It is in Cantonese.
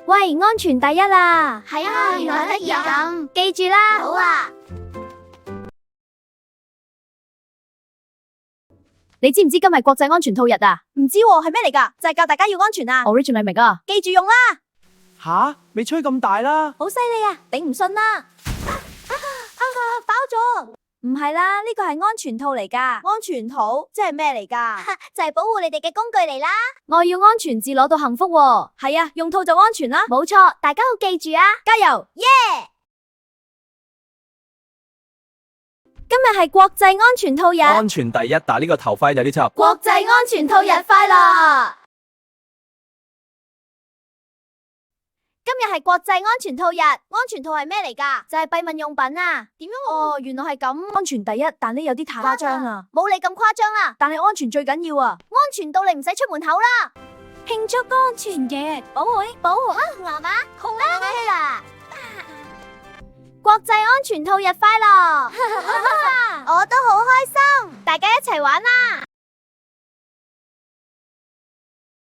喂，安全第一啦！係啊，原來得意咁，記住啦。好啊。你知唔知今日國際安全套日啊？唔知喎，係咩嚟㗎？就係教大家要安全啊！ Origin 明啊？記住用啦！吓，未吹咁大啦！好犀利啊，頂唔順啦！爆咗！唔係啦，呢個係安全套嚟㗎。安全套即係咩嚟㗎？就係保護你哋嘅工具嚟啦。我要安全至攞到幸福喎。係啊，用套就安全啦。冇錯，大家要記住啊！加油！耶！今日係國際安全套日。安全第一，但係呢個頭盔有啲插。國際安全套日快樂！今日係國際安全套日。安全套係咩嚟㗎？就係閉蚊用品啊。點樣？哦，原來係咁。安全第一，但呢有啲太誇張啊。冇你咁誇張啦，但係安全最緊要啊。安全到你唔使出門口啦。慶祝安全日，保護媽媽，好啦，國際安全套日快樂！我都好開心，大家一齊玩啦。